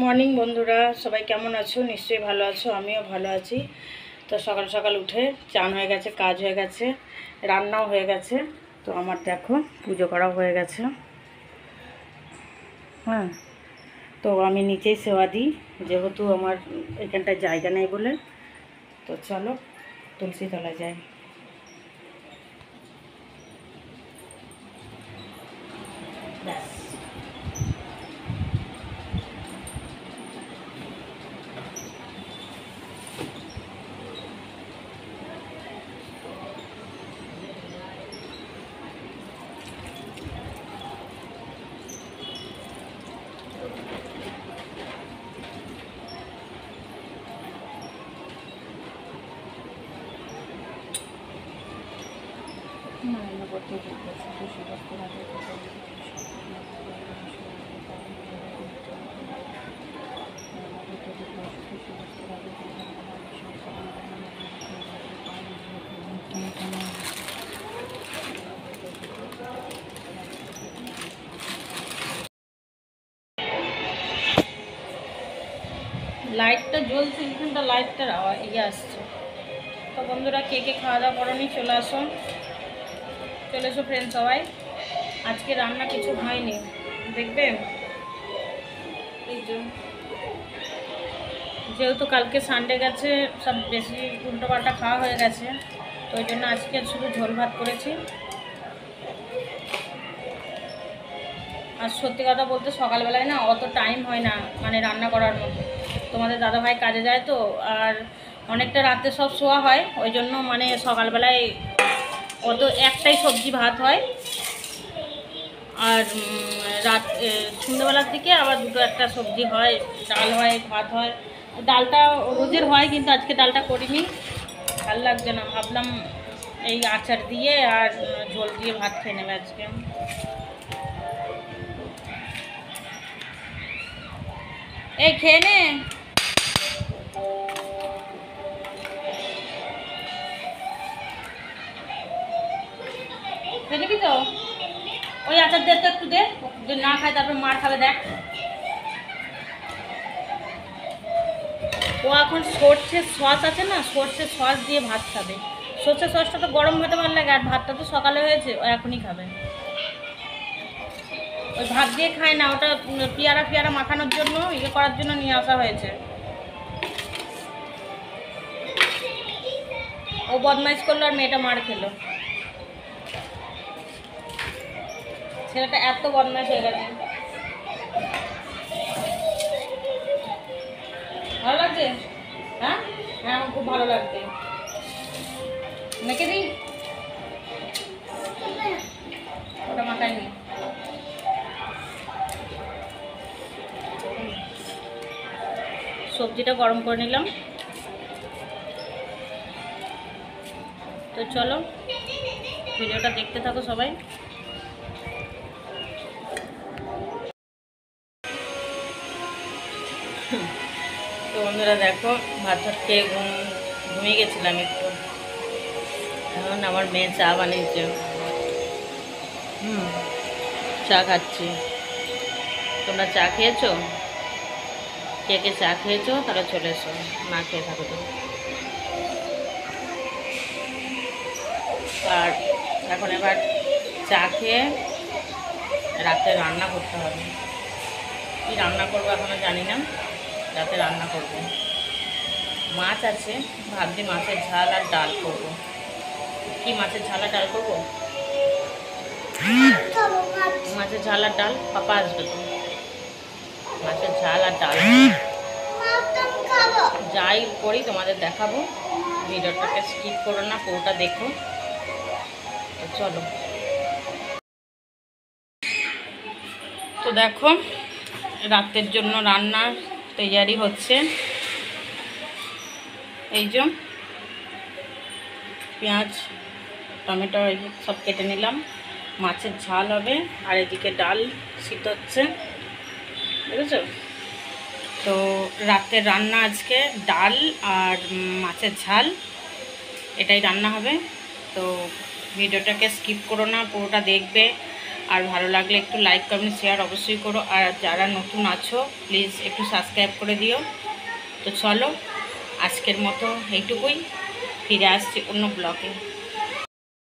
Morning বন্ধুরা, সবাই কেমন আছো? নিশ্চয়ই ভালো আছো, আমিও ভালো আছি। তো সকাল সকাল উঠে চান হয়ে গেছে, কাজ হয়ে গেছে, রান্নাও হয়ে গেছে। তো আমার দেখো পুজো করা হয়ে গেছে। হ্যাঁ, তো আমি নিচেই সেবা দিই, যেহেতু আমার এখানটায় জায়গা নেই বলে। তো চলো তুলসী তলায় যাই। ব্যাস, লাইটটা জ্বলছে, এখানটা লাইটটার ইয়ে আসছে। তো বন্ধুরা, কে কে খাওয়া দাওয়া করনি চলে আসো, চলে এসো ফ্রেন্ড সবাই। আজকে রান্না কিছু হয়নি, দেখবে। এই যেহেতু কালকে সানডে গেছে, সব বেশি উল্টোপাল্টা খাওয়া হয়ে গেছে, তো ওই জন্য আজকে শুধু ঝোল ভাত করেছি। আর সত্যি কথা বলতে সকালবেলায় না অত টাইম হয় না মানে রান্না করার মতো। তোমাদের দাদাভাই কাজে যায় তো, আর অনেকটা রাতে সব শোয়া হয়, ওই জন্য মানে সকালবেলায় অত একটাই সবজি ভাত হয়। আর রাত সন্ধ্যেবেলার দিকে আবার দুটো একটা সবজি হয়, ডাল হয়, ভাত হয়। ডালটা রোজের হয়, কিন্তু আজকে ডালটা করিনি, ভালো লাগছে না। ভাবলাম এই আচার দিয়ে আর ঝোল দিয়ে ভাত খেয়ে নেবে আজকে। এই খেয়ে নে। খেয়ে নিবি তো? ওই আচার দে তো, একটু দে, যে না খায় তারপর মার খাবে। দেখ, ও এখন সর্ষের সস আছে না, সর্ষের সস দিয়ে ভাত খাবে। সর্ষের সসটা তো গরম ভাতে ভালো লাগে, আর ভাতটা তো সকালে হয়েছে, ও এখনই খাবে। ওই ভাত দিয়ে খায় না, ওটা পেয়ারা পেয়ারা মাখানোর জন্য, ইয়ে করার জন্য নিয়ে আসা হয়েছে। ও বদমাইশ করলো আর মেয়েটা মার খেলো। ছেলেটা এত বদমাইশ হয়ে গেছে। ভালো লাগছে? হ্যাঁ হ্যাঁ, আমার খুব ভালো লাগছে। মেখে দিই, ওটা মাখায়নি। সবজিটা গরম করে নিলাম। তো চলো ভিডিওটা দেখতে থাকো সবাই। তো বন্ধুরা দেখো, ভাত ভাত খেয়ে ঘুমিয়ে গেছিলাম একটু। এখন আমার মেয়ে চা বানিয়েছে, চা খাচ্ছি। তোমরা চা খেয়েছো? কে কে চা খেয়েছো তাহলে চলে এসো, না খেয়ে থাকো তো। আর এখন এবার চা খেয়ে রাতে রান্না করতে হবে। কি রান্না করবো এখনও জানি না, রাতে রান্না করব। মাছ আছে, ভাবছি মাছের ঝাল আর ডাল করব। কি মাছের ঝাল আর ডাল করবো? মাছের ঝাল আর ডাল, পাপা আসবে তো। মাছের ঝাল আর ডাল যাই করি তোমাদের দেখাবো। ভিডিওটাকে স্কিপ করো না, পুরোটা দেখো। তো চলো। তো দেখো, রাতের জন্য রান্নার তৈয়ারি হচ্ছে। এই যে পেঁয়াজ টমেটো সব কেটে নিলাম, মাছের ঝাল হবে, আর এদিকে ডাল সিদ্ধ হচ্ছে, বুঝেছো? তো রাতের রান্না আজকে ডাল আর মাছের ঝাল, এটাই রান্না হবে। তো ভিডিওটাকে স্কিপ করো না, পুরোটা দেখবে। আর ভালো লাগলে একটু লাইক কমেন্ট শেয়ার অবশ্যই করো, আর যারা নতুন আছো প্লিজ একটু সাবস্ক্রাইব করে দিও। তো চলো আজকের মতো এইটুকুই, ফিরে আসছি অন্য ব্লগে।